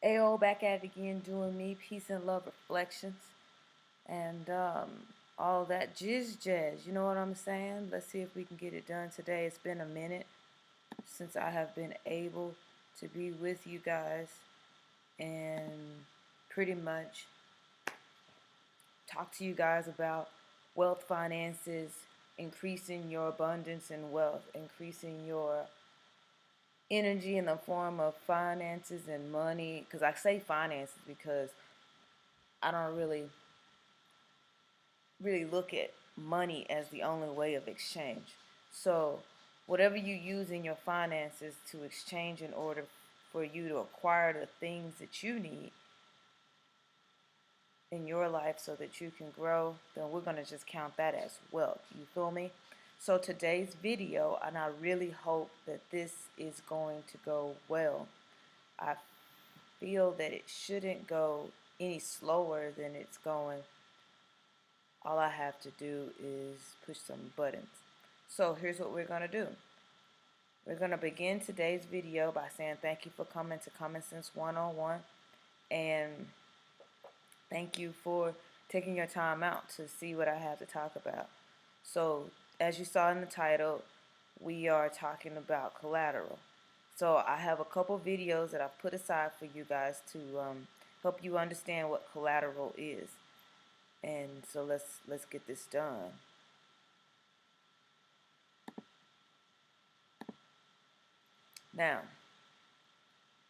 AO back at it again, doing me, peace and love reflections, and all that jazz. You know what I'm saying? Let's see if we can get it done today. It's been a minute since I have been able to be with you guys and pretty much talk to you guys about wealth, finances, increasing your abundance and wealth, increasing your energy in the form of finances and money. Because I say finances because I don't really look at money as the only way of exchange. So whatever you use in your finances to exchange in order for you to acquire the things that you need in your life so that you can grow, then we're going to just count that as wealth. You feel me? So today's video, and I really hope that this is going to go well. I feel that it shouldn't go any slower than it's going. All I have to do is push some buttons. So here's what we're going to do. We're going to begin today's video by saying thank you for coming to Common Sense 101, and thank you for taking your time out to see what I have to talk about. So as you saw in the title, we are talking about collateral. So I have a couple videos that I've put aside for you guys to help you understand what collateral is. And so let's get this done. Now,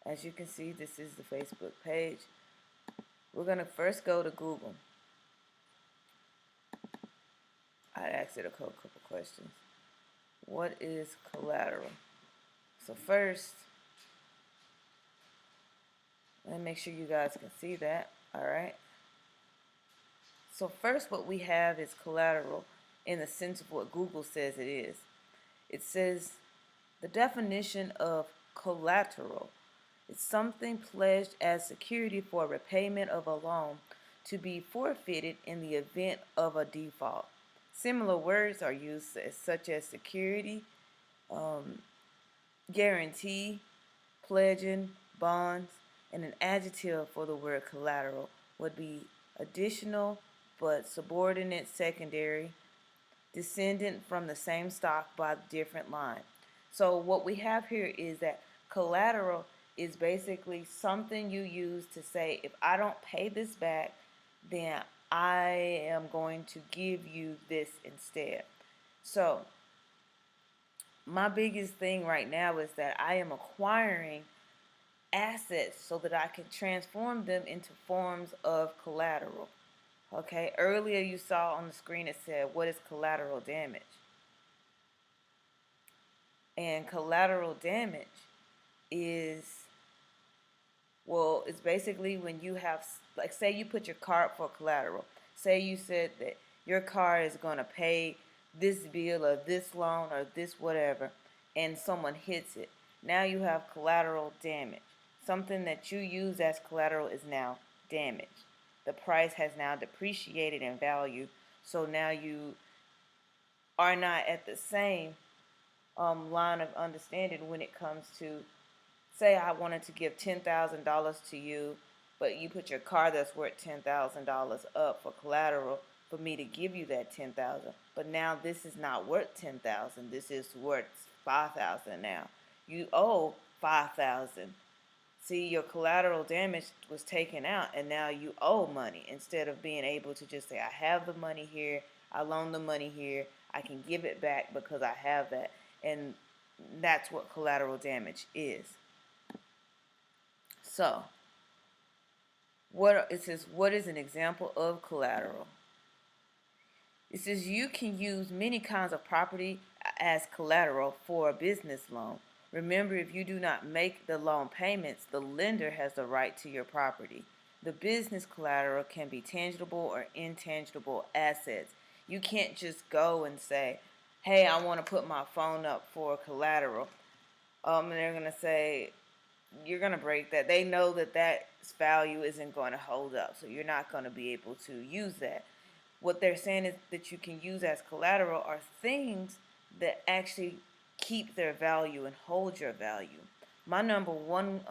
as you can see, this is the Facebook page. We're going to first go to Google. I asked it a couple questions. What is collateral? So first, let me make sure you guys can see that. Alright. So first what we have is collateral in the sense of what Google says it is. It says the definition of collateral is something pledged as security for repayment of a loan to be forfeited in the event of a default. Similar words are used such as security, guarantee, pledging, bonds, and an adjective for the word collateral would be additional but subordinate, secondary, descendant from the same stock by different line. So what we have here is that collateral is basically something you use to say, if I don't pay this back, then I am going to give you this instead. So my biggest thing right now is that I am acquiring assets so that I can transform them into forms of collateral. Okay, earlier you saw on the screen it said, what is collateral damage? And collateral damage is, well, it's basically when you have, like, say you put your car up for collateral. Say you said that your car is going to pay this bill or this loan or this whatever, and someone hits it. Now you have collateral damage. Something that you use as collateral is now damaged. The price has now depreciated in value, so now you are not at the same line of understanding when it comes to, say I wanted to give $10,000 to you, but you put your car that's worth $10,000 up for collateral for me to give you that $10,000. But now this is not worth $10,000. This is worth $5,000 now. You owe $5,000. See, your collateral damage was taken out, and now you owe money instead of being able to just say, I have the money here, I loan the money here, I can give it back because I have that. And that's what collateral damage is. So, it says, what is an example of collateral? It says you can use many kinds of property as collateral for a business loan. Remember, if you do not make the loan payments, the lender has the right to your property. The business collateral can be tangible or intangible assets. You can't just go and say, hey, I want to put my phone up for collateral. And they're going to say, you're going to break that. They know that that value isn't going to hold up, so you're not going to be able to use that. What they're saying is that you can use as collateral are things that actually keep their value and hold your value. My number one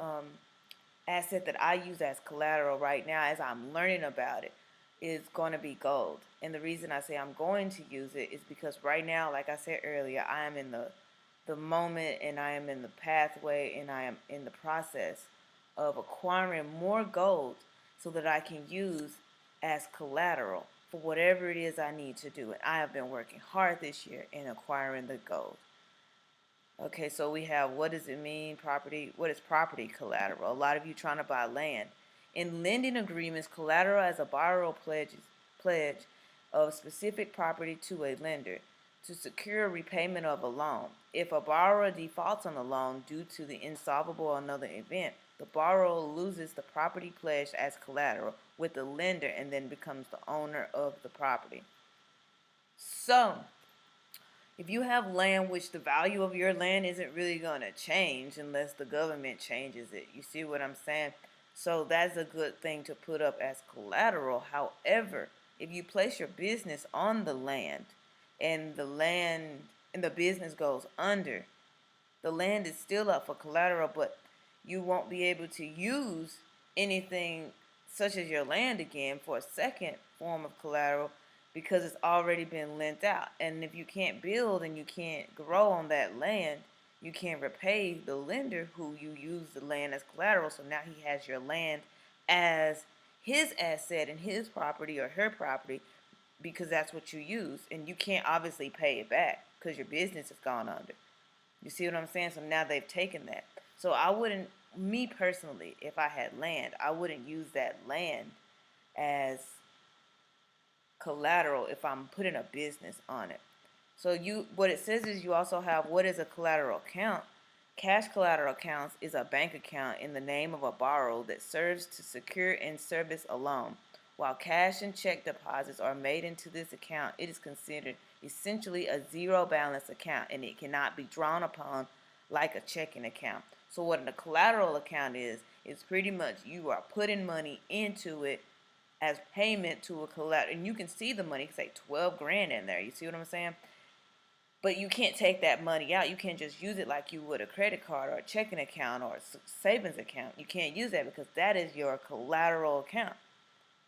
asset that I use as collateral right now as I'm learning about it is going to be gold. And the reason I say I'm going to use it is because right now, like I said earlier, I am in the moment, and I am in the pathway, and I am in the process of acquiring more gold so that I can use as collateral for whatever it is I need to do. And I have been working hard this year in acquiring the gold. Okay, so we have, what does it mean, property? What is property collateral? A lot of you trying to buy land. In lending agreements, collateral as a borrower pledge of specific property to a lender to secure repayment of a loan. If a borrower defaults on the loan due to the insolvable or another event, the borrower loses the property pledged as collateral with the lender and then becomes the owner of the property. So, if you have land, which the value of your land isn't really going to change unless the government changes it. You see what I'm saying? So that's a good thing to put up as collateral. However, if you place your business on the land and the business goes under, the land is still up for collateral, but you won't be able to use anything such as your land again for a second form of collateral because it's already been lent out. And if you can't build and you can't grow on that land, you can't repay the lender who you used the land as collateral. So now he has your land as his asset and his property or her property because that's what you use. And you can't obviously pay it back because your business has gone under. You see what I'm saying? So now they've taken that. So I wouldn't, me personally, if I had land, I wouldn't use that land as collateral if I'm putting a business on it. So what it says is you also have, what is a collateral account? Cash collateral accounts is a bank account in the name of a borrower that serves to secure and service a loan. While cash and check deposits are made into this account, it is considered essentially a zero balance account, and it cannot be drawn upon like a checking account. So what a collateral account is pretty much you are putting money into it as payment to a collateral, and you can see the money, say 12 grand in there. You see what I'm saying? But you can't take that money out. You can't just use it like you would a credit card or a checking account or a savings account. You can't use that because that is your collateral account.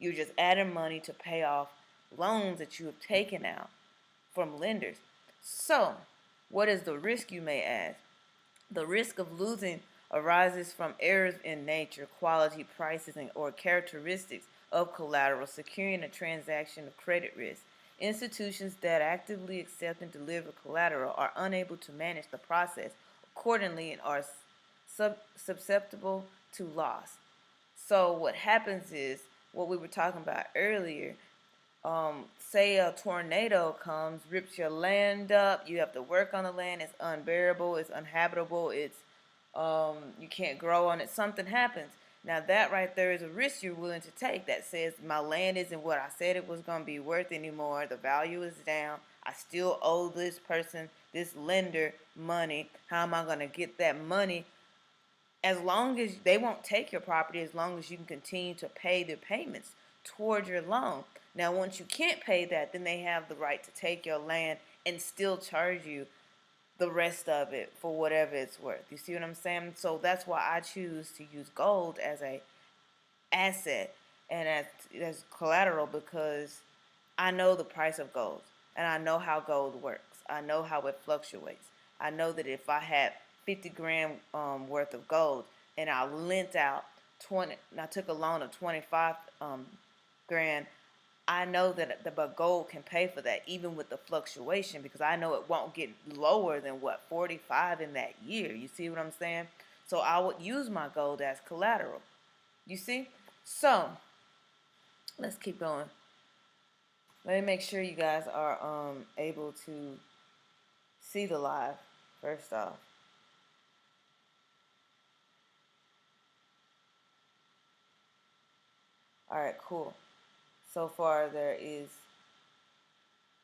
You're just adding money to pay off loans that you have taken out from lenders. So, what is the risk, you may ask? The risk of losing arises from errors in nature, quality, prices, or characteristics of collateral securing a transaction of credit risk. Institutions that actively accept and deliver collateral are unable to manage the process accordingly and are susceptible to loss. So what happens is what we were talking about earlier. Say a tornado comes, rips your land up, you have to work on the land, it's unbearable, it's uninhabitable, you can't grow on it, something happens. Now that right there is a risk you're willing to take that says my land isn't what I said it was going to be worth anymore, the value is down, I still owe this person, this lender money, how am I going to get that money? As long as they won't take your property, as long as you can continue to pay the payments toward your loan. Now, once you can't pay that, then they have the right to take your land and still charge you the rest of it for whatever it's worth. You see what I'm saying? So that's why I choose to use gold as a asset and as collateral, because I know the price of gold and I know how gold works. I know how it fluctuates. I know that if I had 50 grand worth of gold and I lent out 20, and I took a loan of 25 grand, I know that the gold can pay for that even with the fluctuation, because I know it won't get lower than 45 in that year. You see what I'm saying? So I would use my gold as collateral. You see? So let's keep going. Let me make sure you guys are able to see the live first off. Alright, cool. So far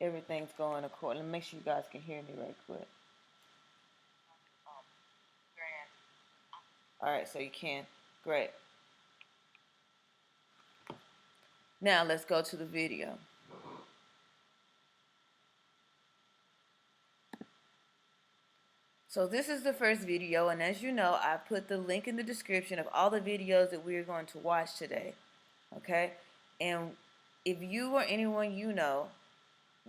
everything's going according. Let me make sure you guys can hear me right quick. Alright, so you can. Great. Now let's go to the video. So this is the first video, and as you know, I put the link in the description of all the videos that we're going to watch today. Okay? And if you or anyone you know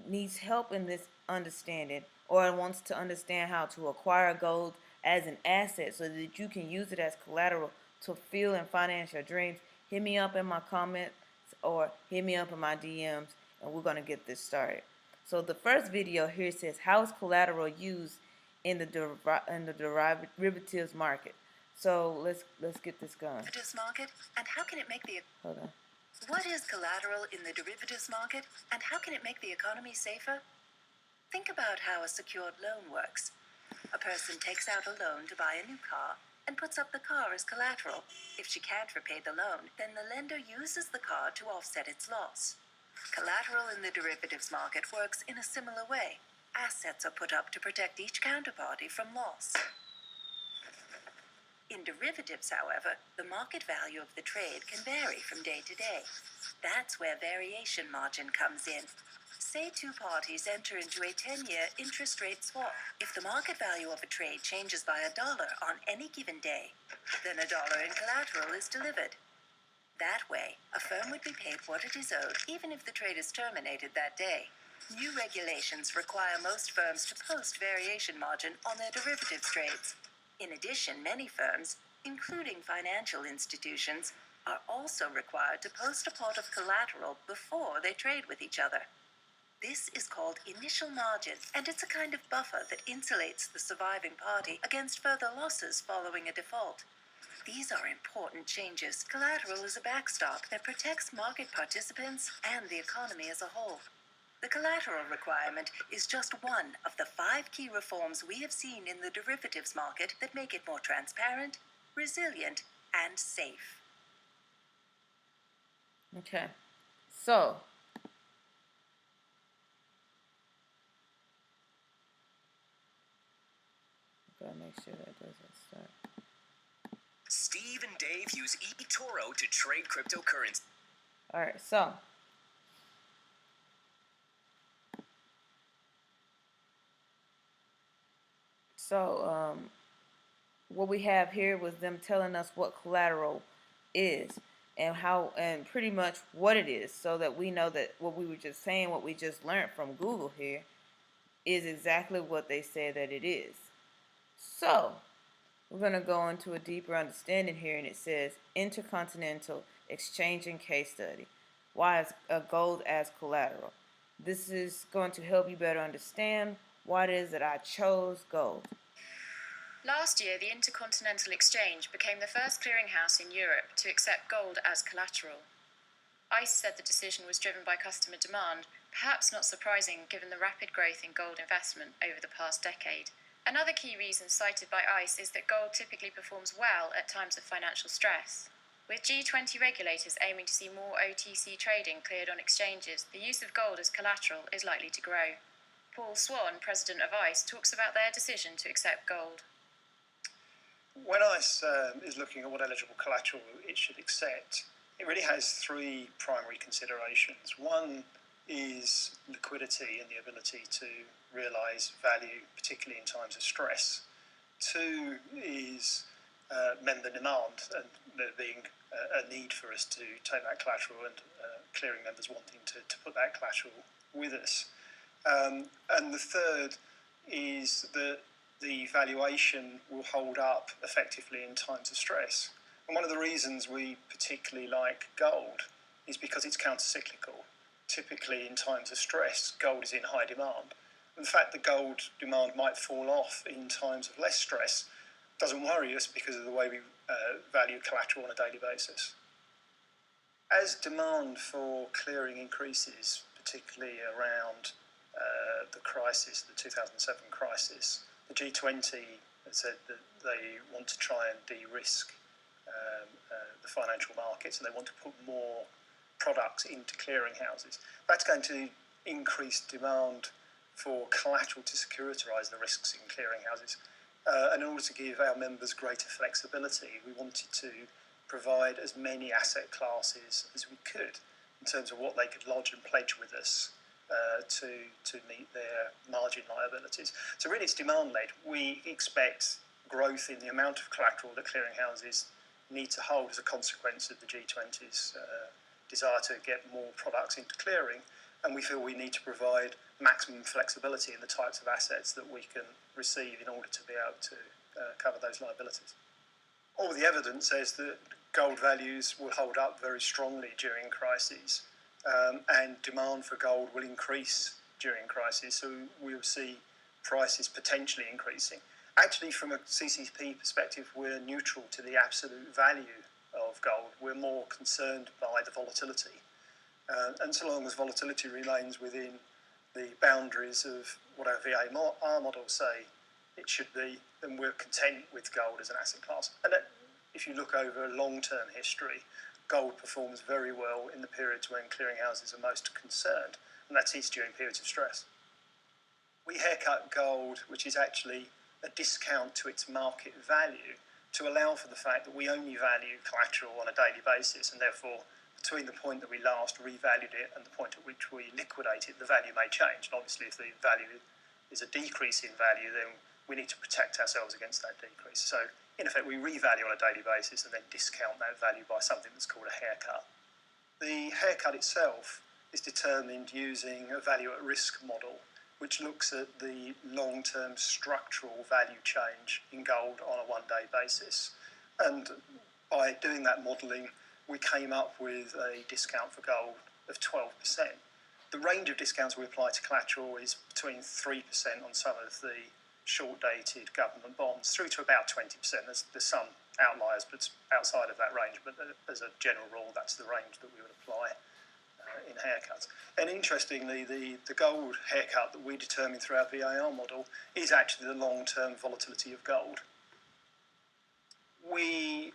needs help in this understanding or wants to understand how to acquire gold as an asset so that you can use it as collateral to fulfill and finance your dreams, hit me up in my comments or hit me up in my DMs, and we're going to get this started. So the first video here says, how is collateral used in the derivatives market? So let's get this going. Derivatives market, and how can it make the Hold on. What is collateral in the derivatives market, and how can it make the economy safer? Think about how a secured loan works. A person takes out a loan to buy a new car and puts up the car as collateral. If she can't repay the loan, then the lender uses the car to offset its loss. Collateral in the derivatives market works in a similar way. Assets are put up to protect each counterparty from loss. In derivatives, however, the market value of the trade can vary from day to day. That's where variation margin comes in. Say two parties enter into a 10-year interest rate swap. If the market value of a trade changes by $1 on any given day, then $1 in collateral is delivered. That way, a firm would be paid what it is owed even if the trade is terminated that day. New regulations require most firms to post variation margin on their derivatives trades. In addition, many firms, including financial institutions, are also required to post a pot of collateral before they trade with each other. This is called initial margin, and it's a kind of buffer that insulates the surviving party against further losses following a default. These are important changes. Collateral is a backstop that protects market participants and the economy as a whole. The collateral requirement is just one of the 5 key reforms we have seen in the derivatives market that make it more transparent, resilient, and safe. Okay. So, gotta make sure that doesn't start. Steve and Dave use eToro to trade cryptocurrency. Alright, so what we have here was them telling us what collateral is and how and pretty much what it is, so that we know that what we were just saying, what we just learned from Google here, is exactly what they say that it is. So we're going to go into a deeper understanding here, and it says intercontinental exchanging case study. Why is gold as collateral? This is going to help you better understand why it is that I chose gold. Last year, the Intercontinental Exchange became the first clearinghouse in Europe to accept gold as collateral. ICE said the decision was driven by customer demand, perhaps not surprising given the rapid growth in gold investment over the past decade. Another key reason cited by ICE is that gold typically performs well at times of financial stress. With G20 regulators aiming to see more OTC trading cleared on exchanges, the use of gold as collateral is likely to grow. Paul Swan, president of ICE, talks about their decision to accept gold. When ICE is looking at what eligible collateral it should accept, it really has 3 primary considerations. One is liquidity and the ability to realise value, particularly in times of stress. 2 is member demand, and there being a need for us to take that collateral, and clearing members wanting to put that collateral with us. And the third is that the valuation will hold up effectively in times of stress. And one of the reasons we particularly like gold is because it's counter-cyclical. Typically in times of stress, gold is in high demand. And the fact that gold demand might fall off in times of less stress doesn't worry us because of the way we value collateral on a daily basis. As demand for clearing increases, particularly around the crisis, the 2007 crisis, the G20 has said that they want to try and de-risk the financial markets, and they want to put more products into clearing houses. That's going to increase demand for collateral to securitise the risks in clearing houses. And in order to give our members greater flexibility, we wanted to provide as many asset classes as we could in terms of what they could lodge and pledge with us to meet their margin liabilities. So really it's demand-led. We expect growth in the amount of collateral that clearinghouses need to hold as a consequence of the G20's desire to get more products into clearing, and we feel we need to provide maximum flexibility in the types of assets that we can receive in order to be able to cover those liabilities. All the evidence says that gold values will hold up very strongly during crises, and demand for gold will increase during crises, so we'll see prices potentially increasing. Actually, from a CCP perspective, we're neutral to the absolute value of gold. We're more concerned by the volatility. And so long as volatility remains within the boundaries of what our VAR models say it should be, then we're content with gold as an asset class. And if you look over long-term history, gold performs very well in the periods when clearinghouses are most concerned, and that is during periods of stress. We haircut gold, which is actually a discount to its market value, to allow for the fact that we only value collateral on a daily basis, and therefore between the point that we last revalued it and the point at which we liquidate it, the value may change. And obviously if the value is a decrease in value, then we need to protect ourselves against that decrease. So in effect we revalue on a daily basis and then discount that value by something that's called a haircut. The haircut itself is determined using a value at risk model, which looks at the long-term structural value change in gold on a one-day basis. And by doing that modelling, we came up with a discount for gold of 12%. The range of discounts we apply to collateral is between 3% on some of the short-dated government bonds, through to about 20%. There's some outliers, but it's outside of that range. But as a general rule, that's the range that we would apply in haircuts. And interestingly, the gold haircut that we determine through our VAR model is actually the long-term volatility of gold. We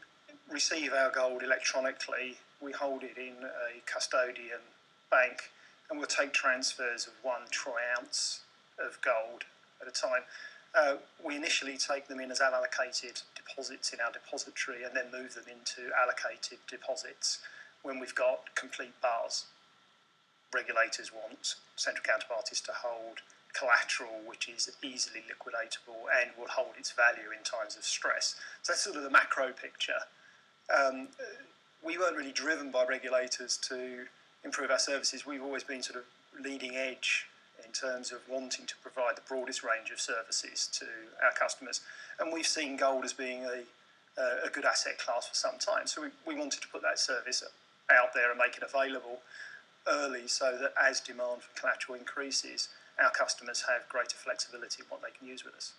receive our gold electronically. We hold it in a custodian bank, and we'll take transfers of 1 troy ounce of gold at a time. We initially take them in as allocated deposits in our depository and then move them into allocated deposits when we've got complete bars. Regulators want central counterparties to hold collateral which is easily liquidatable and will hold its value in times of stress. So that's sort of the macro picture. We weren't really driven by regulators to improve our services. We've always been sort of leading edge in terms of wanting to provide the broadest range of services to our customers. And we've seen gold as being a good asset class for some time. So we wanted to put that service out there and make it available early so that as demand for collateral increases, our customers have greater flexibility in what they can use with us.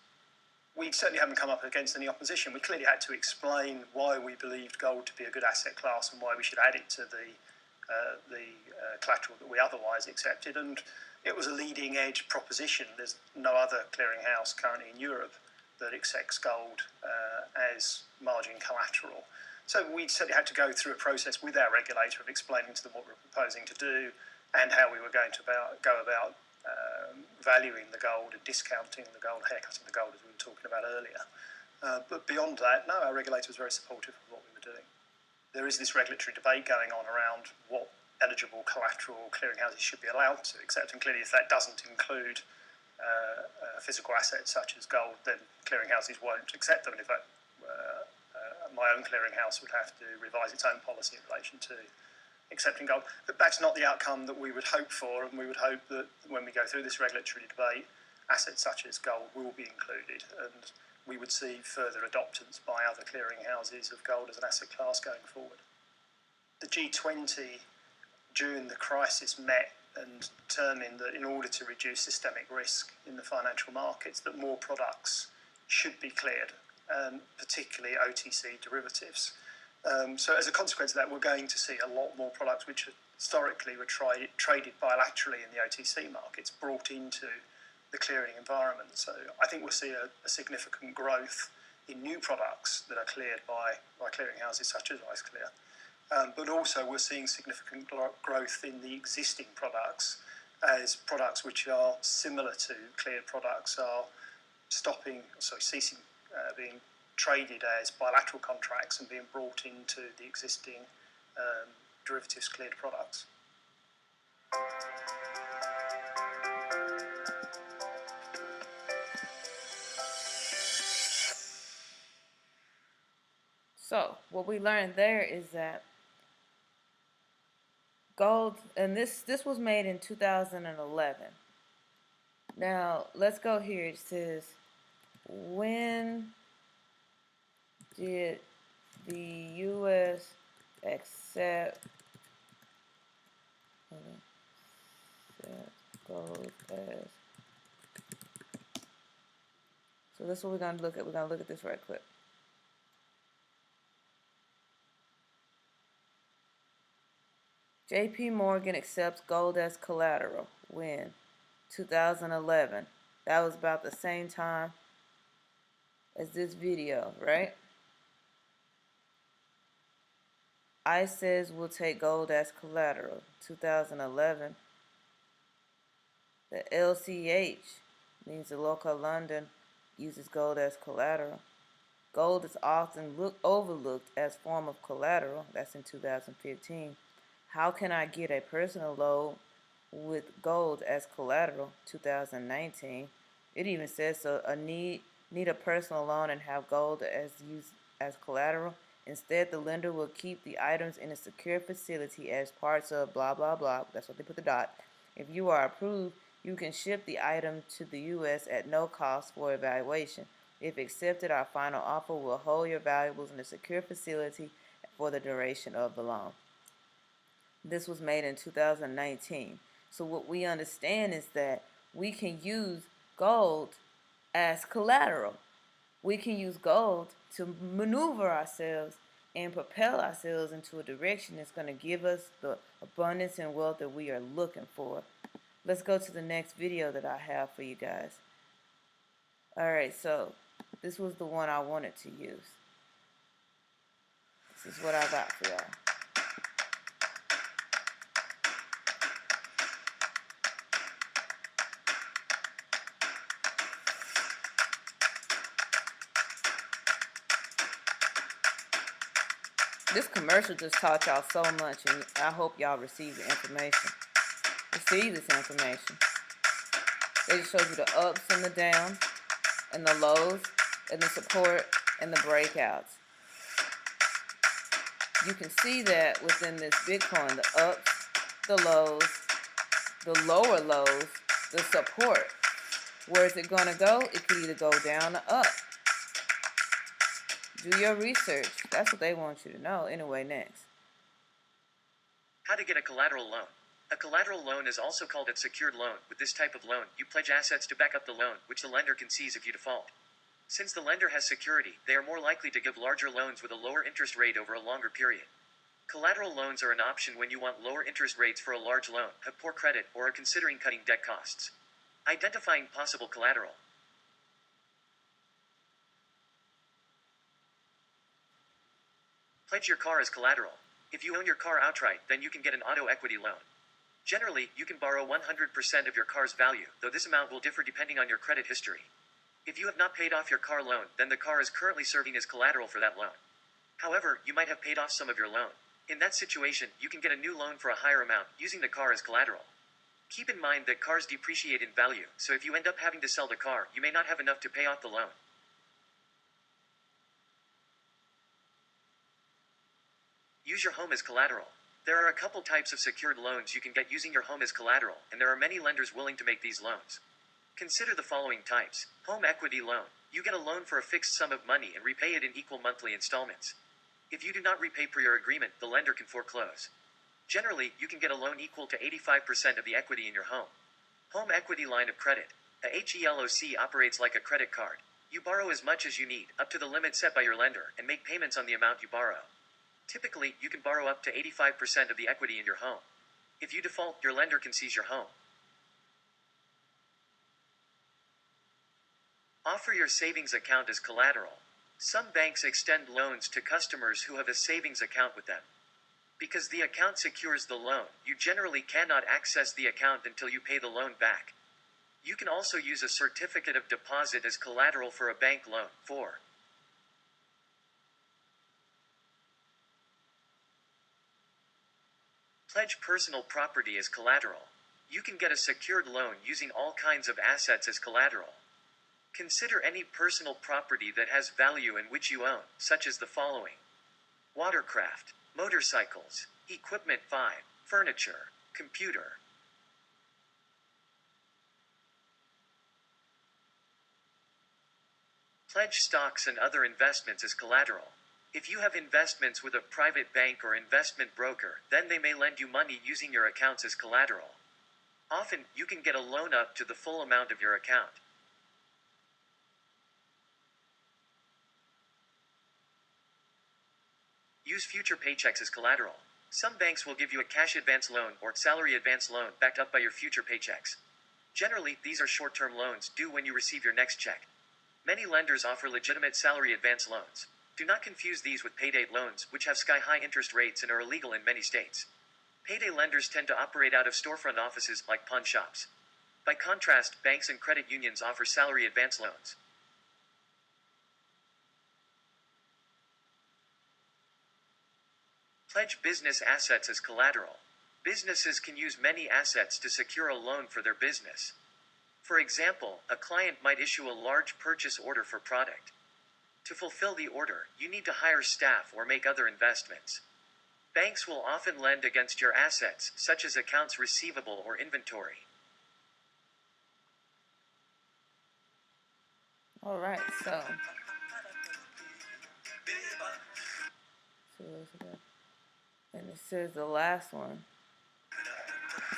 We certainly haven't come up against any opposition. We clearly had to explain why we believed gold to be a good asset class and why we should add it to the collateral that we otherwise accepted. And it was a leading edge proposition. There's no other clearinghouse currently in Europe that accepts gold as margin collateral. So we certainly had to go through a process with our regulator of explaining to them what we were proposing to do and how we were going to go about valuing the gold and discounting the gold, haircutting the gold, as we were talking about earlier. But beyond that, no, our regulator was very supportive of what we were doing. There is this regulatory debate going on around what eligible collateral clearinghouses should be allowed to accept, and clearly if that doesn't include physical assets such as gold, then clearinghouses won't accept them. And in fact, my own clearinghouse would have to revise its own policy in relation to accepting gold. But that's not the outcome that we would hope for, and we would hope that when we go through this regulatory debate, assets such as gold will be included, and we would see further adoptions by other clearinghouses of gold as an asset class going forward. The G20 during the crisis met and determined that in order to reduce systemic risk in the financial markets, that more products should be cleared, particularly OTC derivatives. So as a consequence of that, we're going to see a lot more products which historically were traded bilaterally in the OTC markets brought into the clearing environment. So I think we'll see a significant growth in new products that are cleared by clearinghouses such as IceClear. But also we're seeing significant growth in the existing products as products which are similar to cleared products are ceasing being traded as bilateral contracts and being brought into the existing derivatives cleared products. So what we learned there is that gold, and this was made in 2011. Now let's go here. It says, when did the U.S. accept gold as? So this is what we're gonna look at. We're gonna look at this right quick. J.P. Morgan accepts gold as collateral. When? 2011. That was about the same time as this video, right? ICE says we'll take gold as collateral. 2011. The LCH means the local London uses gold as collateral. Gold is often overlooked as form of collateral. That's in 2015. How can I get a personal loan with gold as collateral? 2019. It even says so. Need a personal loan and have gold as used as collateral. Instead, the lender will keep the items in a secure facility as parts of blah blah blah. That's what they put the dot. If you are approved, you can ship the item to the U.S. at no cost for evaluation. If accepted, our final offer will hold your valuables in a secure facility for the duration of the loan. This was made in 2019. So what we understand is that we can use gold as collateral. We can use gold to maneuver ourselves and propel ourselves into a direction that's going to give us the abundance and wealth that we are looking for. Let's go to the next video that I have for you guys. Alright, so this was the one I wanted to use. This is what I got for y'all. This commercial just taught y'all so much, and I hope y'all receive the information. Receive this information. It just shows you the ups and the downs, and the lows, and the support, and the breakouts. You can see that within this Bitcoin, the ups, the lows, the lower lows, the support. Where is it going to go? It could either go down or up. Do your research. That's what they want you to know. Anyway, next. How to get a collateral loan. A collateral loan is also called a secured loan. With this type of loan, you pledge assets to back up the loan, which the lender can seize if you default. Since the lender has security, they are more likely to give larger loans with a lower interest rate over a longer period. Collateral loans are an option when you want lower interest rates for a large loan, have poor credit, or are considering cutting debt costs. Identifying possible collateral. Pledge your car as collateral. If you own your car outright, then you can get an auto equity loan. Generally, you can borrow 100% of your car's value, though this amount will differ depending on your credit history. If you have not paid off your car loan, then the car is currently serving as collateral for that loan. However, you might have paid off some of your loan. In that situation, you can get a new loan for a higher amount, using the car as collateral. Keep in mind that cars depreciate in value, so if you end up having to sell the car, you may not have enough to pay off the loan. Use your home as collateral. There are a couple types of secured loans you can get using your home as collateral, and there are many lenders willing to make these loans. Consider the following types. Home equity loan. You get a loan for a fixed sum of money and repay it in equal monthly installments. If you do not repay per your agreement, the lender can foreclose. Generally, you can get a loan equal to 85% of the equity in your home. Home equity line of credit. A HELOC operates like a credit card. You borrow as much as you need, up to the limit set by your lender, and make payments on the amount you borrow. Typically, you can borrow up to 85% of the equity in your home. If you default, your lender can seize your home. Offer your savings account as collateral. Some banks extend loans to customers who have a savings account with them. Because the account secures the loan, you generally cannot access the account until you pay the loan back. You can also use a certificate of deposit as collateral for a bank loan. 4. Pledge personal property as collateral. You can get a secured loan using all kinds of assets as collateral. Consider any personal property that has value and which you own, such as the following. watercraft, motorcycles, equipment 5, furniture, computer. Pledge stocks and other investments as collateral. If you have investments with a private bank or investment broker, then they may lend you money using your accounts as collateral. Often, you can get a loan up to the full amount of your account. Use future paychecks as collateral. Some banks will give you a cash advance loan or salary advance loan backed up by your future paychecks. Generally, these are short-term loans due when you receive your next check. Many lenders offer legitimate salary advance loans. Do not confuse these with payday loans, which have sky-high interest rates and are illegal in many states. Payday lenders tend to operate out of storefront offices like pawn shops. By contrast, banks and credit unions offer salary advance loans. Pledge business assets as collateral. Businesses can use many assets to secure a loan for their business. For example, a client might issue a large purchase order for product. To fulfill the order, you need to hire staff or make other investments. Banks will often lend against your assets, such as accounts receivable or inventory. All right, so and it says the last one.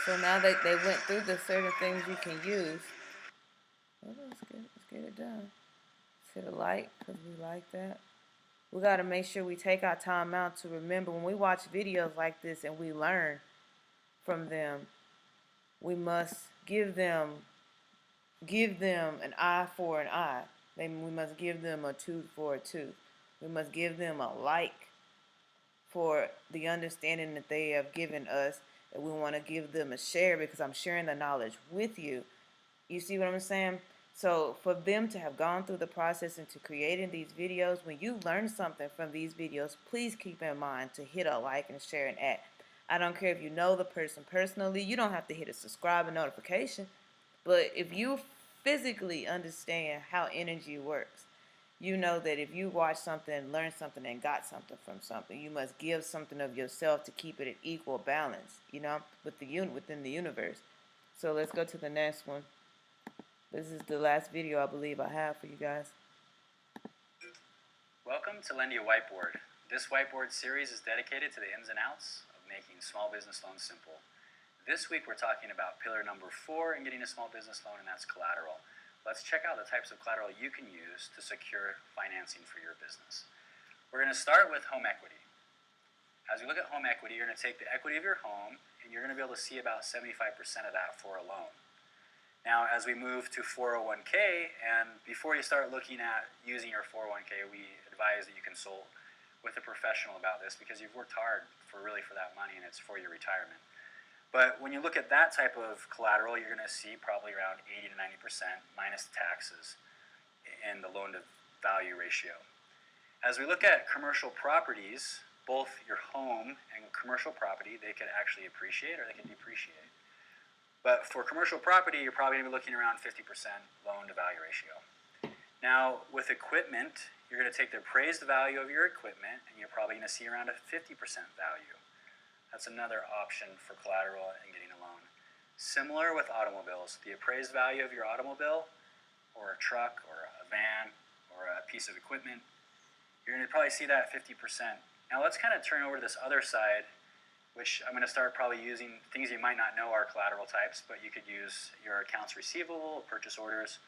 So now that they went through the certain things you can use. Well, let's get it done. Let's hit a like because we like that. We got to make sure we take our time out to remember when we watch videos like this and we learn from them, we must give them an eye for an eye. We must give them a tooth for a tooth. We must give them a like for the understanding that they have given us, and we want to give them a share because I'm sharing the knowledge with you. You see what I'm saying? So for them to have gone through the process into creating these videos, when you learn something from these videos, please keep in mind to hit a like and share and add. I don't care if you know the person personally. You don't have to hit a subscribe and notification. But if you physically understand how energy works, you know that if you watch something, learn something, and got something from something, you must give something of yourself to keep it at equal balance, within the universe. So let's go to the next one. This is the last video I believe I have for you guys. Welcome to Lend You a Whiteboard. This whiteboard series is dedicated to the ins and outs of making small business loans simple. This week we're talking about pillar number 4 in getting a small business loan, and that's collateral. Let's check out the types of collateral you can use to secure financing for your business. We're going to start with home equity. As we look at home equity, you're going to take the equity of your home and you're going to be able to see about 75% of that for a loan. Now, as we move to 401k, and before you start looking at using your 401k, we advise that you consult with a professional about this because you've worked hard for that money and it's for your retirement. But when you look at that type of collateral, you're going to see probably around 80 to 90% minus taxes in the loan to value ratio. As we look at commercial properties, both your home and commercial property, they could actually appreciate or they can depreciate. But for commercial property, you're probably going to be looking around 50% loan to value ratio. Now, with equipment, you're going to take the appraised value of your equipment and you're probably going to see around a 50% value. That's another option for collateral and getting a loan. Similar with automobiles, the appraised value of your automobile or a truck or a van or a piece of equipment, you're going to probably see that 50%. Now let's kind of turn over to this other side, which I'm going to start probably using things you might not know are collateral types, but you could use your accounts receivable, purchase orders,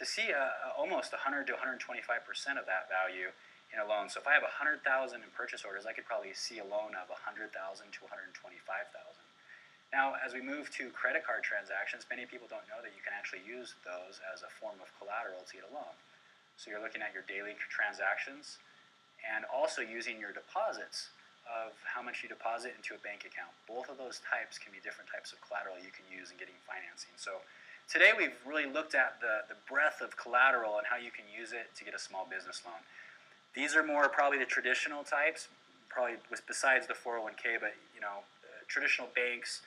to see almost 100 to 125% of that value in a loan. So if I have 100,000 in purchase orders, I could probably see a loan of 100,000 to 125,000. Now, as we move to credit card transactions, many people don't know that you can actually use those as a form of collateral to get a loan. So you're looking at your daily transactions and also using your deposits of how much you deposit into a bank account. Both of those types can be different types of collateral you can use in getting financing. So today we've really looked at the breadth of collateral and how you can use it to get a small business loan. These are more probably the traditional types, probably besides the 401k, but traditional banks,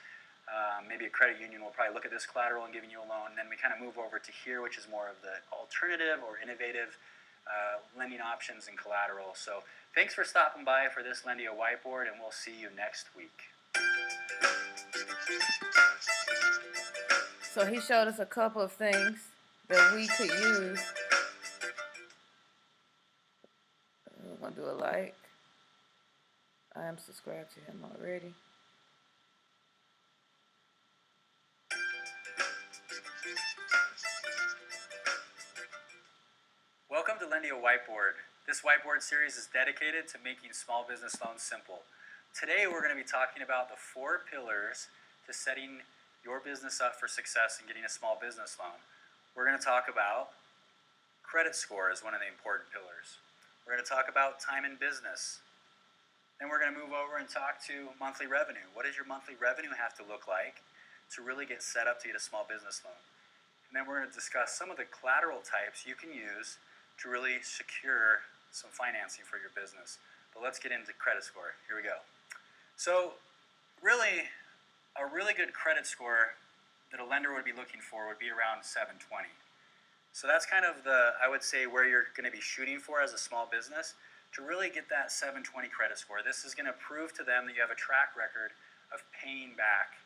maybe a credit union will probably look at this collateral and giving you a loan. And then we kind of move over to here, which is more of the alternative or innovative lending options and collateral. So thanks for stopping by for this Lendio Whiteboard, and we'll see you next week. So he showed us a couple of things that we could use. We're going to do a like. I am subscribed to him already. Welcome to Lendio Whiteboard. This whiteboard series is dedicated to making small business loans simple. Today we're going to be talking about the 4 pillars to setting your business up for success and getting a small business loan. We're going to talk about credit score as one of the important pillars. We're going to talk about time in business. Then we're going to move over and talk to monthly revenue. What does your monthly revenue have to look like to really get set up to get a small business loan? And then we're going to discuss some of the collateral types you can use to really secure some financing for your business. But let's get into credit score. Here we go. So really, a really good credit score that a lender would be looking for would be around 720. So that's kind of I would say, where you're going to be shooting for as a small business to really get that 720 credit score. This is going to prove to them that you have a track record of paying back,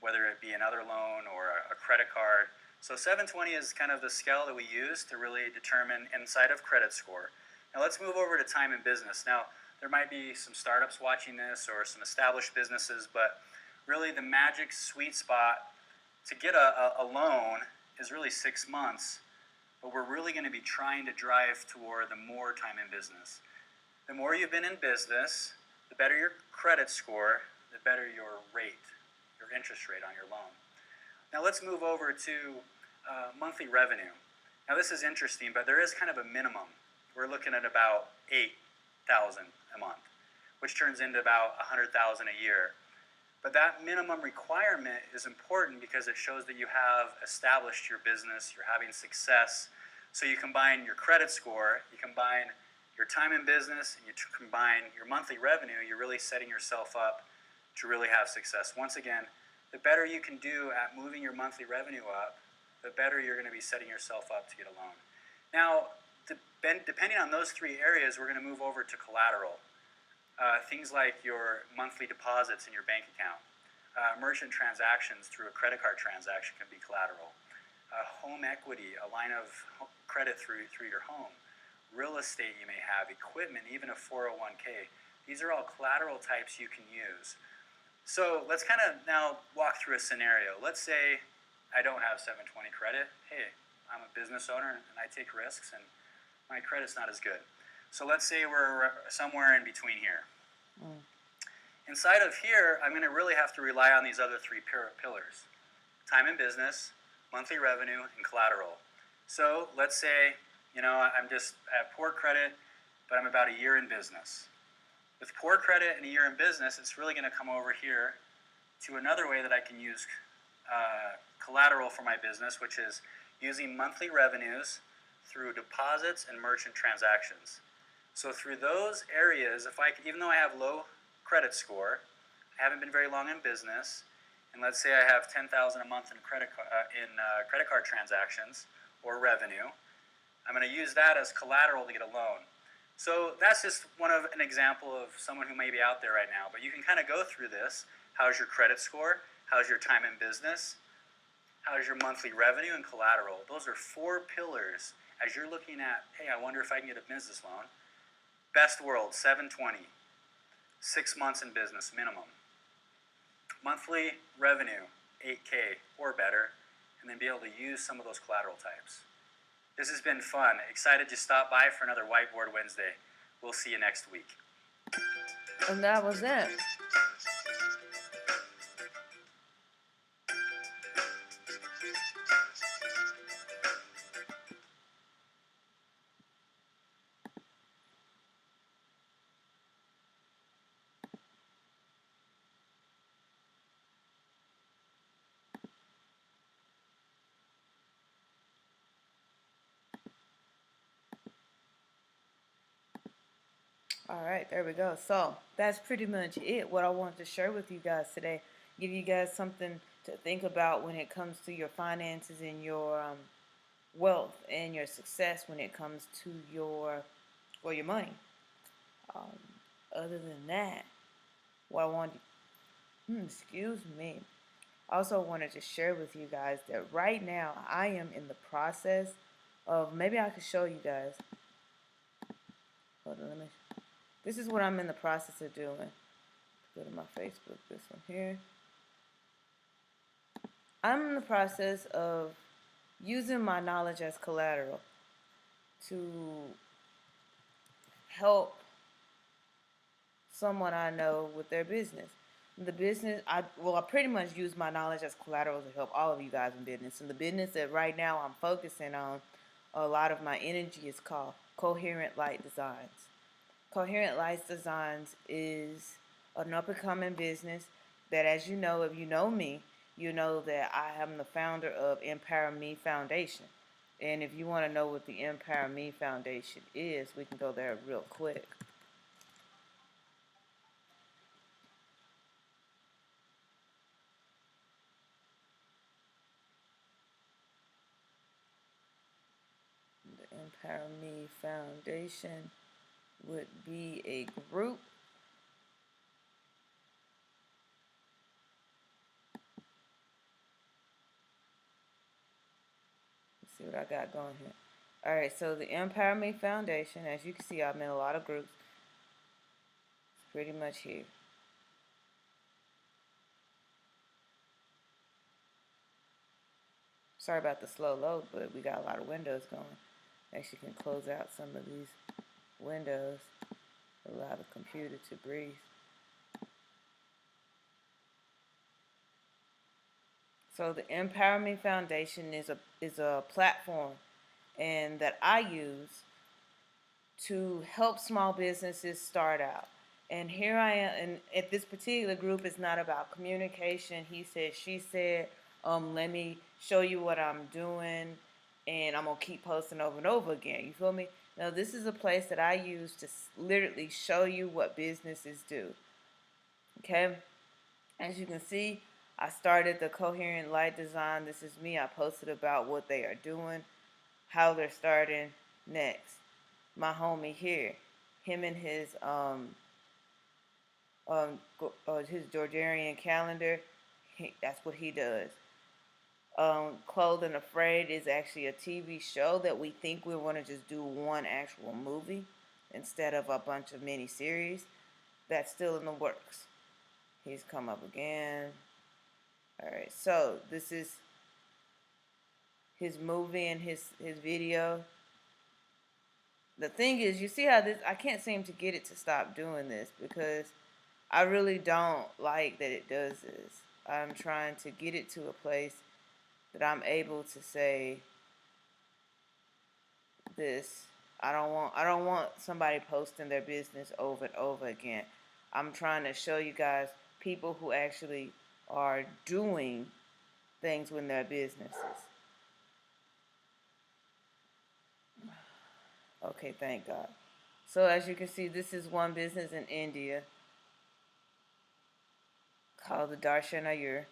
whether it be another loan or a credit card. So 720 is kind of the scale that we use to really determine inside of credit score. Now let's move over to time in business. Now there might be some startups watching this or some established businesses, but really the magic sweet spot to get a loan is really 6 months, but we're really going to be trying to drive toward the more time in business. The more you've been in business, the better your credit score, the better your rate, your interest rate on your loan. Now let's move over to monthly revenue. Now this is interesting, but there is kind of a minimum. We're looking at about $8,000 a month, which turns into about $100,000 a year. But that minimum requirement is important because it shows that you have established your business, you're having success. So you combine your credit score, you combine your time in business, and you combine your monthly revenue, you're really setting yourself up to really have success. Once again, the better you can do at moving your monthly revenue up, the better you're going to be setting yourself up to get a loan. Now, depending on those 3 areas, we're going to move over to collateral. Things like your monthly deposits in your bank account. Merchant transactions through a credit card transaction can be collateral. Home equity, a line of credit through your home. Real estate you may have, equipment, even a 401k. These are all collateral types you can use. So let's kind of now walk through a scenario. Let's say I don't have 720 credit. Hey, I'm a business owner and I take risks and my credit's not as good. So let's say we're somewhere in between here. Inside of here, I'm going to really have to rely on these other 3 pillars. Time in business, monthly revenue, and collateral. So let's say, I have poor credit, but I'm about a year in business. With poor credit and a year in business, it's really going to come over here to another way that I can use collateral for my business, which is using monthly revenues through deposits and merchant transactions. So through those areas, even though I have low credit score, I haven't been very long in business, and let's say I have $10,000 a month in credit card transactions or revenue, I'm going to use that as collateral to get a loan. So that's just an example of someone who may be out there right now. But you can kind of go through this. How's your credit score? How's your time in business? How's your monthly revenue and collateral? Those are 4 pillars as you're looking at, hey, I wonder if I can get a business loan. Best world, 720. 6 months in business minimum. Monthly revenue, 8K or better, and then be able to use some of those collateral types. This has been fun. Excited you stopped by for another Whiteboard Wednesday. We'll see you next week. And that was it. All right, there we go. So that's pretty much it, what I wanted to share with you guys today. Give you guys something to think about when it comes to your finances and your wealth and your success when it comes to your money. Um, Other than that, what I want, excuse me, I also wanted to share with you guys that right now I am in the process of, maybe I could show you guys. Hold on, this is what I'm in the process of doing. Go to my Facebook, this one here. I'm in the process of using my knowledge as collateral to help someone I know with their business. The business, I pretty much use my knowledge as collateral to help all of you guys in business. And the business that right now I'm focusing on, a lot of my energy is called Coherent Light Designs. Coherent Light Designs is an up-and-coming business that, as you know, if you know me, you know that I am the founder of Empower Me Foundation. And if you want to know what the Empower Me Foundation is, we can go there real quick. The Empower Me Foundation would be a group. Let's see what I got going here. Alright, so the Empower Me Foundation, as you can see, I'm in a lot of groups. It's pretty much here. Sorry about the slow load, but we got a lot of windows going. Actually can close out some of these windows, allow the computer to breathe. So the Empower Me Foundation is a platform and that I use to help small businesses start out. And here I am, and at this particular group, it's not about communication. He said, she said, let me show you what I'm doing, and I'm going to keep posting over and over again. You feel me? Now, this is a place that I use to literally show you what businesses do. Okay? As you can see, I started the Coherent Light Design. This is me. I posted about what they are doing, how they're starting next. My homie here, him and his his Georgian calendar, that's what he does. Clothing Afraid is actually a TV show that we think we want to just do one actual movie instead of a bunch of mini series. That's still in the works. He's come up again. Alright, so this is his movie and his video. The thing is, you see how this, I can't seem to get it to stop doing this because I really don't like that it does this. I'm trying to get it to a place that I'm able to say this. I don't want somebody posting their business over and over again. I'm trying to show you guys people who actually are doing things with their businesses. Okay, thank God. So as you can see, this is one business in India called the Darshan Ayur.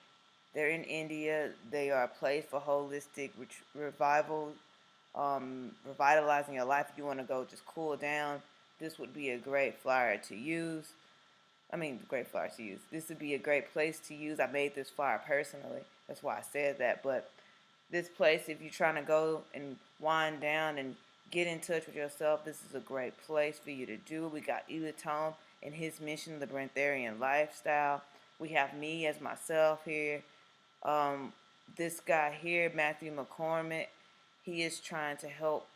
They're in India. They are a place for holistic revival, revitalizing your life. If you want to go just cool down, this would be a great flyer to use. Great flyer to use. This would be a great place to use. I made this flyer personally. That's why I said that. But this place, if you're trying to go and wind down and get in touch with yourself, this is a great place for you to do. We got Elatone and his mission, the Brentharian lifestyle. We have me as myself here. This guy here, Matthew McCormick, he is trying to help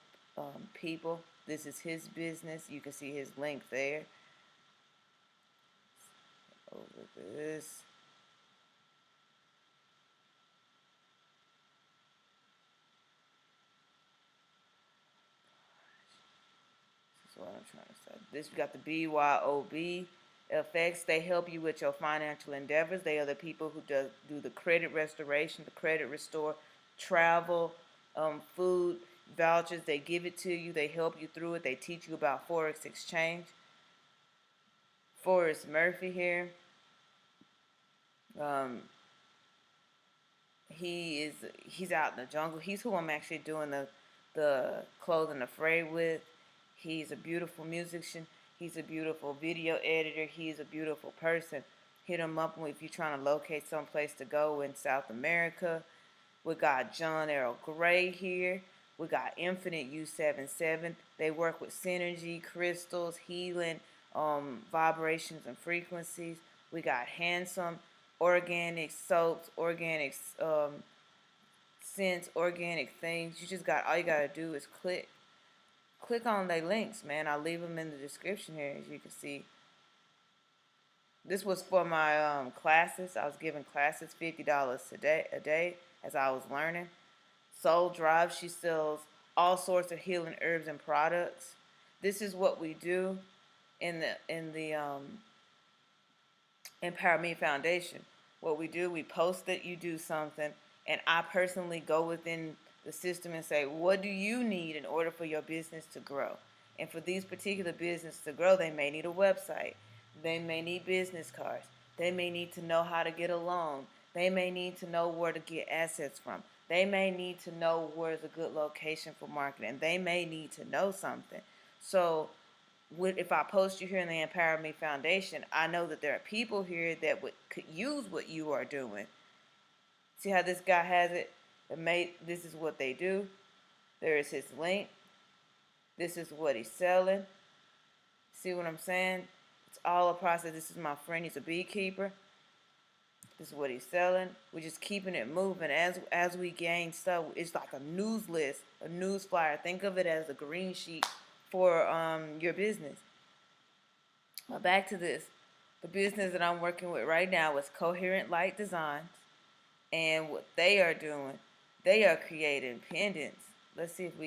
people. This is his business. You can see his link there. Over this. That's what I'm trying to say. This, you got the BYOB effects. They help you with your financial endeavors. They are the people who do the credit restoration, the credit restore, travel, food vouchers. They give it to you. They help you through it. They teach you about Forex exchange. Forrest Murphy here. He's out in the jungle. He's who I'm actually doing the clothing afraid with. He's a beautiful musician. He's a beautiful video editor. He's a beautiful person. Hit him up if you're trying to locate someplace to go in South America. We got John Errol Gray here. We got Infinite U77. They work with synergy, crystals, healing, vibrations, and frequencies. We got Handsome, organic soaps, organic scents, organic things. You just got, all you gotta do is click on their links, man. I'll leave them in the description here, as you can see. This was for my classes. I was giving classes $50 a day as I was learning. Soul Drive, she sells all sorts of healing herbs and products. This is what we do in the Empower Me Foundation. What we do, we post that you do something, and I personally go within the system and say, what do you need in order for your business to grow? And for these particular businesses to grow, they may need a website. They may need business cards. They may need to know how to get a loan. They may need to know where to get assets from. They may need to know where's a good location for marketing. They may need to know something. So if I post you here in the Empower Me Foundation, I know that there are people here that could use what you are doing. See how this guy has it? This is what they do. There is his link. This is what he's selling. See what I'm saying? It's all a process. This is my friend. He's a beekeeper. This is what he's selling. We're just keeping it moving. As we gain stuff, it's like a news list, a news flyer. Think of it as a green sheet for your business. But back to this. The business that I'm working with right now is Coherent Light Designs. And what they are doing, they are creating pendants. Let's see if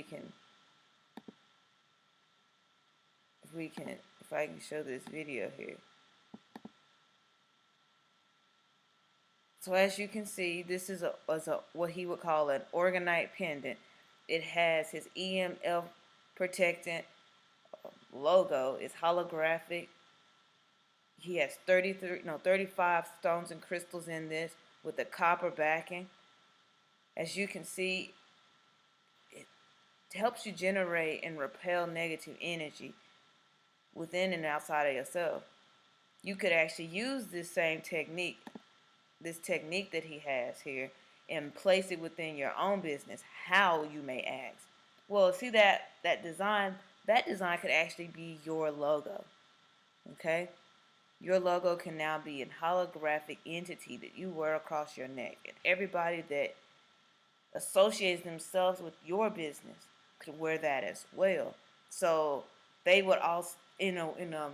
I can show this video here. So as you can see, this is a what he would call an orgonite pendant. It has his EMF protectant logo. It's holographic. He has 35 stones and crystals in this with a copper backing. As you can see, it helps you generate and repel negative energy within and outside of yourself. You could actually use this same technique, that he has here, and place it within your own business. How, you may ask? Well, see that design could actually be your logo. Okay? Your logo can now be a holographic entity that you wear across your neck, and everybody that associates themselves with your business could wear that as well. So they would all, in a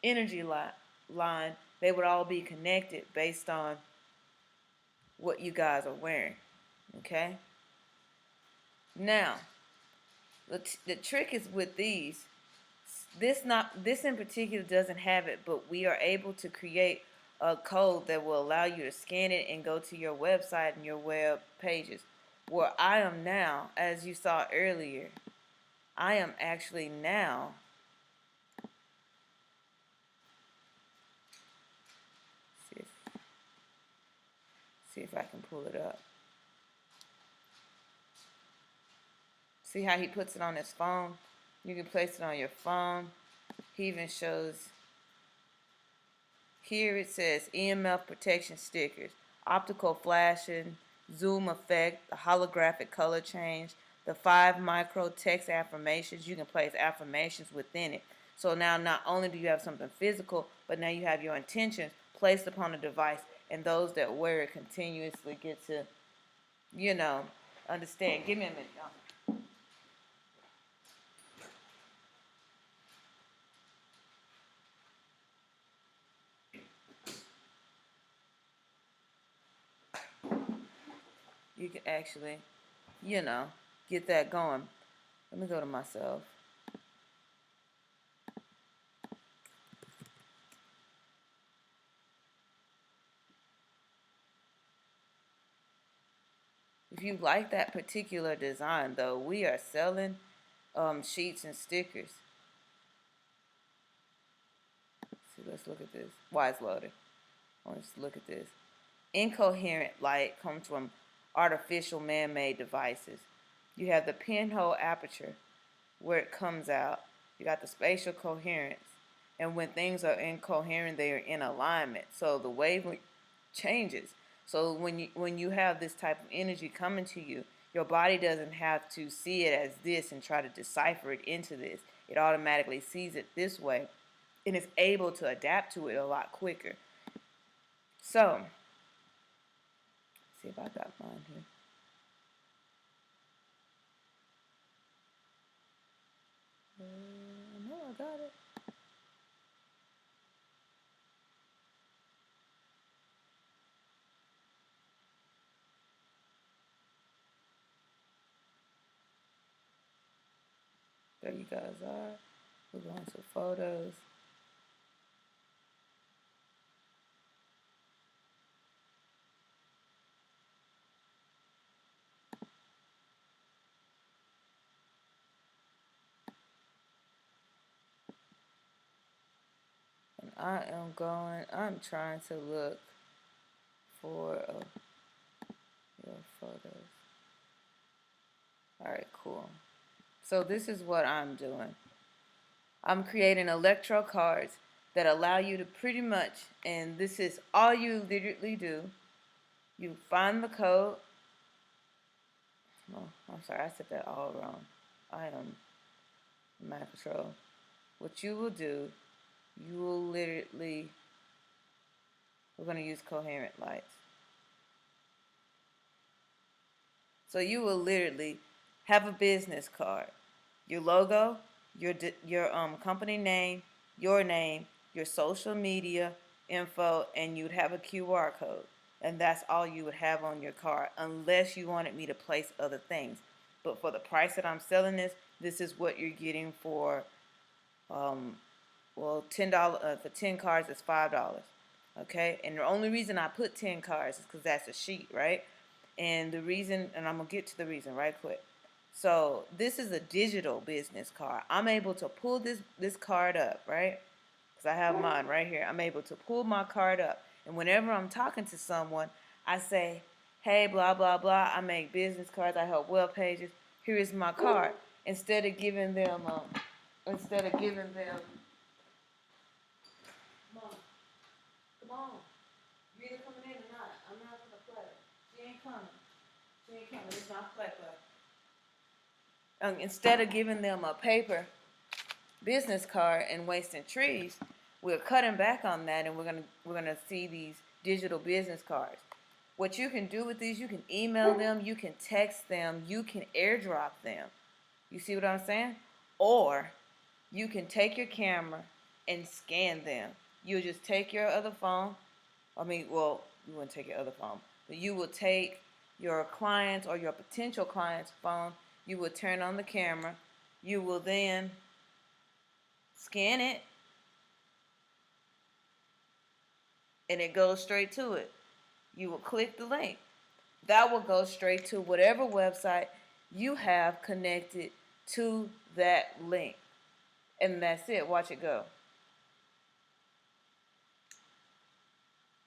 energy line, they would all be connected based on what you guys are wearing. Okay? Now, the trick is with these. This in particular doesn't have it, but we are able to create a code that will allow you to scan it and go to your website and your web pages. Where I am now, as you saw earlier, I am actually now see if I can pull it up. See how he puts it on his phone? You can place it on your phone. He even shows, here it says EMF protection stickers, optical flashing, zoom effect, the holographic color change, the 5 micro text affirmations. You can place affirmations within it. So now not only do you have something physical, but now you have your intentions placed upon a device, and those that wear it continuously get to, understand. Give me a minute, y'all. You can actually, get that going. Let me go to myself. If you like that particular design, though, we are selling sheets and stickers. Let's look at this. Why it's loaded. Let's look at this. Incoherent light comes from artificial man-made devices. You have the pinhole aperture where it comes out. You got the spatial coherence. And when things are incoherent, they are in alignment. So the wavelength changes. So when you have this type of energy coming to you, your body doesn't have to see it as this and try to decipher it into this. It automatically sees it this way and is able to adapt to it a lot quicker. So, let's see if I got mine here. No, I got it. There you guys are. We're going to photos. And I'm trying to look for your photos. Alright, cool. So this is what I'm doing. I'm creating electro cards that allow you to pretty much, and this is all you literally do. You find the code. Oh, I'm sorry, I said that all wrong. I am mind control. What you will do, you will literally, we're going to use coherent lights. So you will literally have a business card, your logo, your company name, your social media info, and you'd have a QR code. And that's all you would have on your card, unless you wanted me to place other things. But for the price that I'm selling this is what you're getting for, well, $10 for 10 cards is $5. Okay, and the only reason I put 10 cards is because that's a sheet, right? And the reason, and I'm gonna get to the reason right quick. So this is a digital business card. I'm able to pull this card up, right? Because I have mine right here. I'm able to pull my card up, and whenever I'm talking to someone, I say, "Hey, blah blah blah. I make business cards. I help web pages. Here is my card." Instead of giving them, come on, you either coming in or not. I'm not gonna play. She ain't coming. She ain't coming. It's not play. Instead of giving them a paper business card and wasting trees, we're cutting back on that, and we're gonna see these digital business cards. What you can do with these, you can email them, you can text them, you can airdrop them. You see what I'm saying? Or you can take your camera and scan them. You'll just take your other phone. Well, you wouldn't take your other phone, but you will take your client's or your potential client's phone. You will turn on the camera. You will then scan it, and it goes straight to it. You will click the link. That will go straight to whatever website you have connected to that link. And that's it. Watch it go.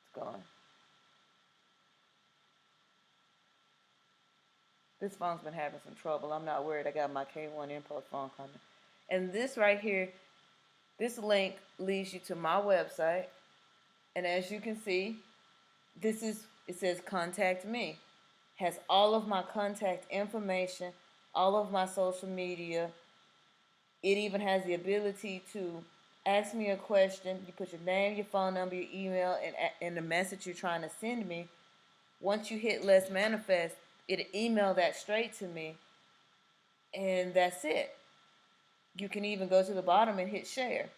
It's gone. This phone's been having some trouble. I'm not worried. I got my K1 Impulse phone coming. And this right here, this link leads you to my website. And as you can see, it says contact me. Has all of my contact information, all of my social media. It even has the ability to ask me a question. You put your name, your phone number, your email, and the message you're trying to send me. Once you hit Let's Manifest, it'll email that straight to me, and that's it. You can even go to the bottom and hit share.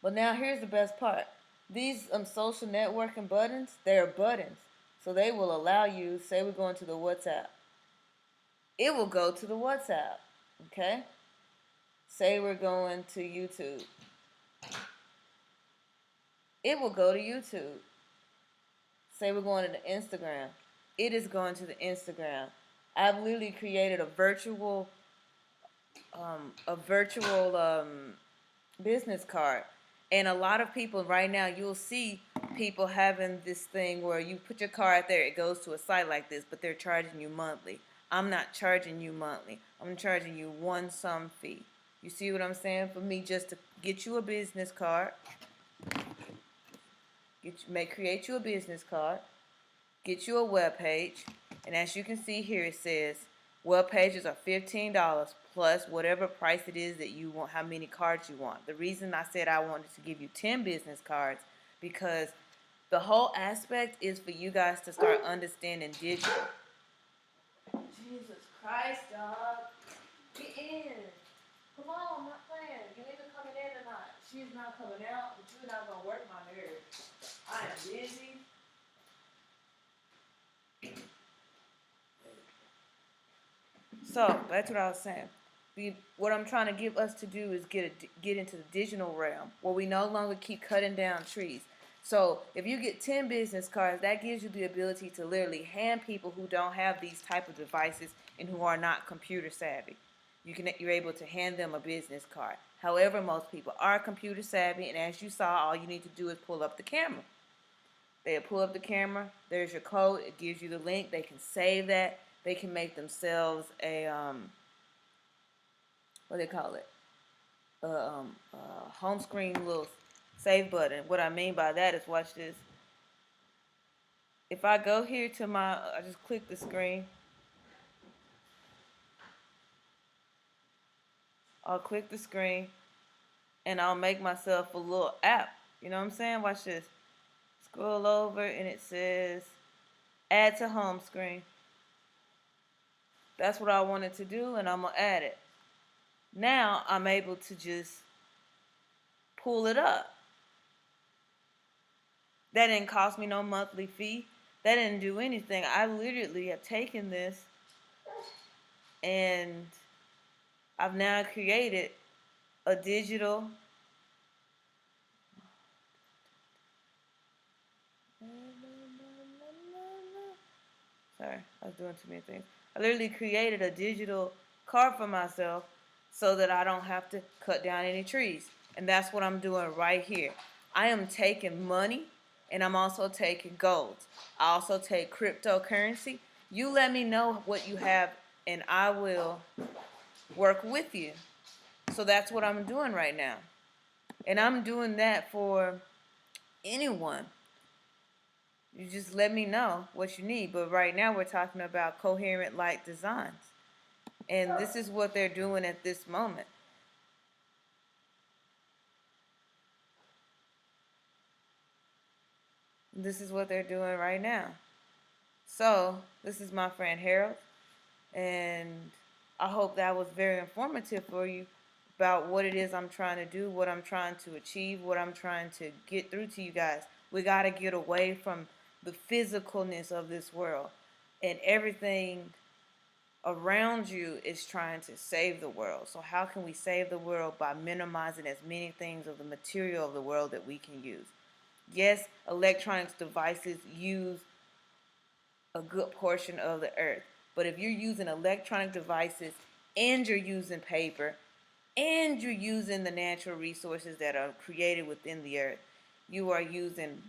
But now here's the best part. These social networking buttons, they're buttons. So they will allow you, say we're going to the WhatsApp. It will go to the WhatsApp, okay? Say we're going to YouTube. It will go to YouTube. Say we're going to the Instagram. It is going to the Instagram. I've literally created a virtual business card, And a lot of people right now, you'll see people having this thing where you put your card there, it goes to a site like this, but they're charging you monthly. I'm not charging you monthly. I'm charging you one sum fee. You see what I'm saying? For me, just to get you a business card, create you a business card, get you a web page, and as you can see here, it says web pages are $15 plus whatever price it is that you want, how many cards you want. The reason I said I wanted to give you 10 business cards because the whole aspect is for you guys to start understanding digital. Jesus Christ, dog. Get in. Come on, I'm not playing. You either coming in or not. She's not coming out, but you're not going to work my nerves. I am busy. So, that's what I was saying. What I'm trying to get us to do is get into the digital realm where we no longer keep cutting down trees. So, if you get 10 business cards, that gives you the ability to literally hand people who don't have these type of devices and who are not computer savvy. You're able to hand them a business card. However, most people are computer savvy, and as you saw, all you need to do is pull up the camera. They'll pull up the camera. There's your code. It gives you the link. They can save that. They can make themselves a what do they call it? Home screen little save button. What I mean by that is, watch this. If I go here to I just click the screen. I'll click the screen, and I'll make myself a little app. You know what I'm saying? Watch this. Scroll over, and it says add to home screen. That's what I wanted to do, and I'm going to add it. Now I'm able to just pull it up. That didn't cost me no monthly fee. That didn't do anything. I literally have taken this and I've now created a digital sorry, I was doing too many things. I literally created a digital card for myself so that I don't have to cut down any trees. And that's what I'm doing right here. I am taking money and I'm also taking gold. I also take cryptocurrency. You let me know what you have and I will work with you. So that's what I'm doing right now. And I'm doing that for anyone. You just let me know what you need. But right now we're talking about coherent light designs. And this is what they're doing at this moment. This is what they're doing right now. So, this is my friend Harold. And I hope that was very informative for you about what it is I'm trying to do, what I'm trying to achieve, what I'm trying to get through to you guys. We got to get away from the physicalness of this world. And everything around you is trying to save the world. So how can we save the world? By minimizing as many things of the material of the world that we can use. Yes, electronics devices use a good portion of the earth. But if you're using electronic devices and you're using paper and you're using the natural resources that are created within the earth, you are using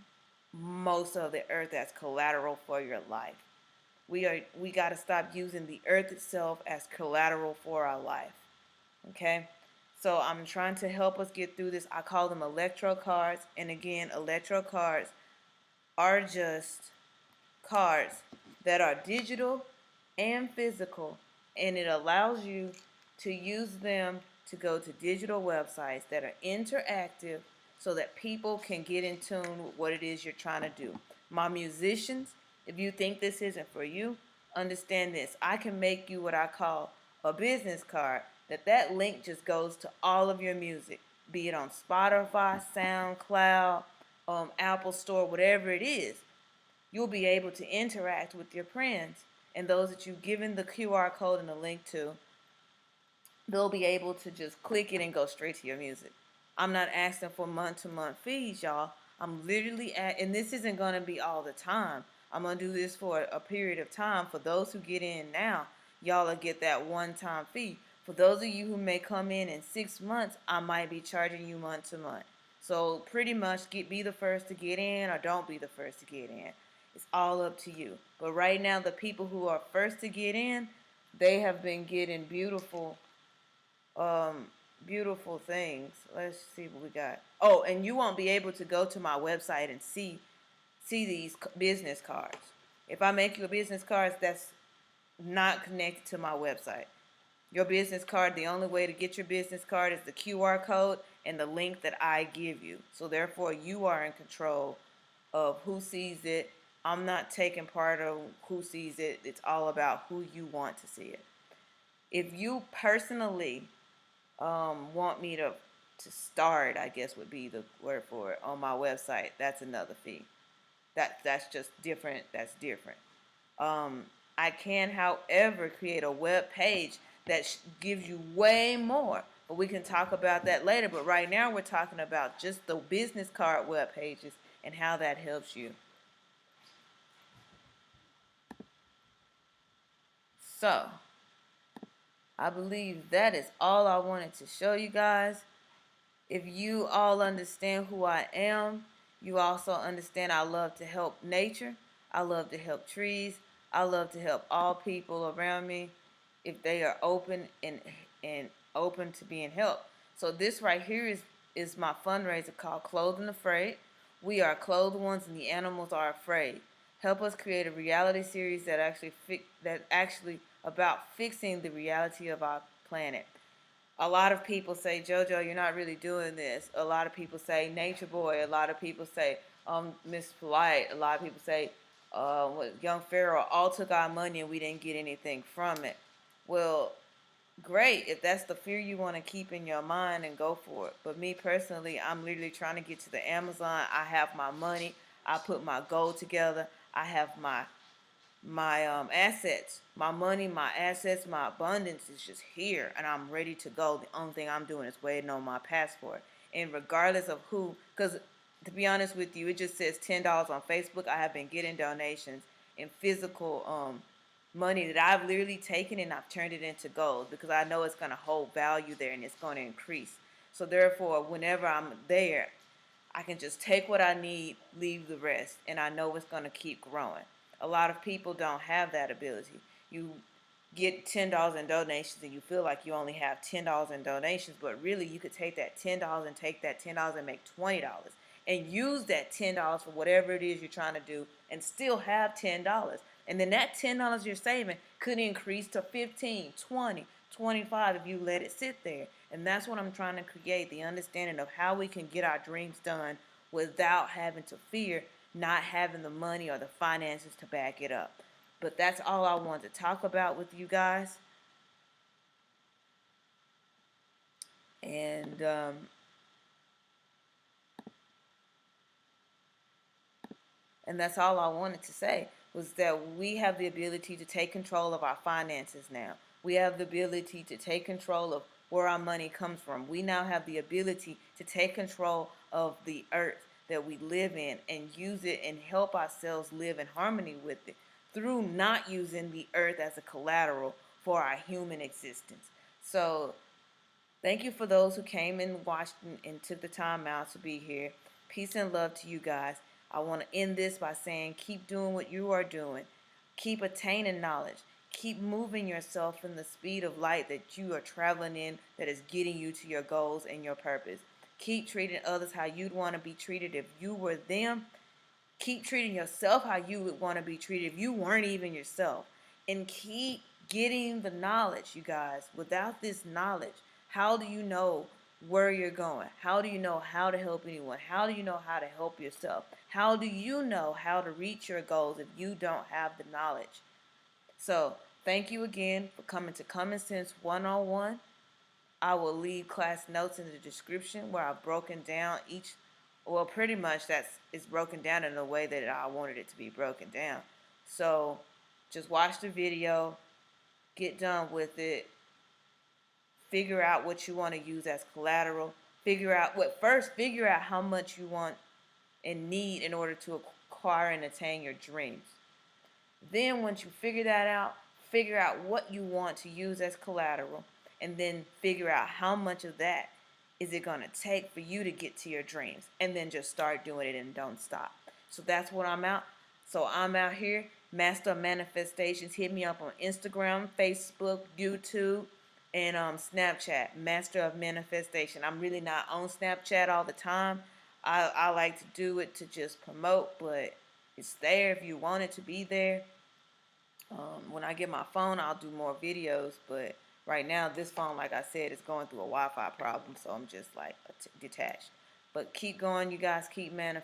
most of the earth as collateral for your life. We got to stop using the earth itself as collateral for our life. Okay? So I'm trying to help us get through this. I call them electro cards. And again, electro cards are just cards that are digital and physical. And it allows you to use them to go to digital websites that are interactive so that people can get in tune with what it is you're trying to do. My musicians, if you think this isn't for you, understand this. I can make you what I call a business card. That link just goes to all of your music, be it on Spotify, SoundCloud, Apple Store, whatever it is. You'll be able to interact with your friends and those that you've given the QR code and the link to. They'll be able to just click it and go straight to your music. I'm not asking for month-to-month fees, y'all. I'm literally and this isn't going to be all the time. I'm going to do this for a period of time. For those who get in now, y'all will get that one-time fee. For those of you who may come in 6 months, I might be charging you month to month. So pretty much be the first to get in or don't be the first to get in. It's all up to you. But right now, the people who are first to get in, they have been getting um, beautiful things. Let's see what we got. Oh, and you won't be able to go to my website and see these business cards. If I make you a business card, that's not connected to my website. Your business card, the only way to get your business card is the QR code and the link that I give you. So therefore, you are in control of who sees it. I'm not taking part of who sees it. It's all about who you want to see it. If you personally want me to start, I guess would be the word for it, on my website, that's another fee. That's just different. That's different. I can, however, create a web page that gives you way more. But we can talk about that later. But right now we're talking about just the business card web pages and how that helps you. So, I believe that is all I wanted to show you guys. If you all understand who I am, you also understand I love to help nature. I love to help trees. I love to help all people around me if they are open and open to being helped. So this right here is my fundraiser called Clothing Afraid. We are clothed ones and the animals are afraid. Help us create a reality series that actually about fixing the reality of our planet. A lot of people say, JoJo, you're not really doing this. A lot of people say, Nature Boy. A lot of people say, Miss Polite. A lot of people say, Young Pharaoh, all took our money and we didn't get anything from it. Well, great. If that's the fear you want to keep in your mind, and go for it. But me personally, I'm literally trying to get to the Amazon. I have my money. I put my gold together. I have my assets, my money, my assets, my abundance is just here, and I'm ready to go. The only thing I'm doing is waiting on my passport. And regardless of who, because to be honest with you, it just says $10 on Facebook. I have been getting donations in physical money that I've literally taken and I've turned it into gold because I know it's going to hold value there and it's going to increase. So therefore, whenever I'm there, I can just take what I need, leave the rest, and I know it's going to keep growing. A lot of people don't have that ability. You get $10 in donations and you feel like you only have $10 in donations, but really you could take that $10 and take that $10 and make $20 and use that $10 for whatever it is you're trying to do and still have $10. And then that $10 you're saving could increase to 15, 20, 25 if you let it sit there. And that's what I'm trying to create, the understanding of how we can get our dreams done without having to fear not having the money or the finances to back it up. But that's all I wanted to talk about with you guys. And that's all I wanted to say, was that we have the ability to take control of our finances now. We have the ability to take control of where our money comes from. We now have the ability to take control of the earth that we live in and use it and help ourselves live in harmony with it through not using the earth as a collateral for our human existence. So thank you for those who came and watched and took the time out to be here. Peace and love to you guys. I want to end this by saying keep doing what you are doing. Keep attaining knowledge. Keep moving yourself in the speed of light that you are traveling in, that is getting you to your goals and your purpose. Keep treating others how you'd want to be treated if you were them. Keep treating yourself how you would want to be treated if you weren't even yourself. And keep getting the knowledge, you guys. Without this knowledge, how do you know where you're going? How do you know how to help anyone? How do you know how to help yourself? How do you know how to reach your goals if you don't have the knowledge? So, thank you again for coming to Common Sense 101. I will leave class notes in the description where I've broken down each, well, pretty much it's broken down in the way that I wanted it to be broken down. So, just watch the video, get done with it, figure out what you want to use as collateral, figure out how much you want and need in order to acquire and attain your dreams. Then once you figure that out, figure out what you want to use as collateral, and then figure out how much of that is it going to take for you to get to your dreams? And then just start doing it and don't stop. So that's what I'm out. So I'm out here, Master of Manifestations. Hit me up on Instagram, Facebook, YouTube, and Snapchat, Master of Manifestation. I'm really not on Snapchat all the time. I like to do it to just promote, but it's there if you want it to be there. When I get my phone, I'll do more videos, but right now this phone, like I said, is going through a Wi-Fi problem, so I'm just like detached. But keep going, you guys. Keep manifesting.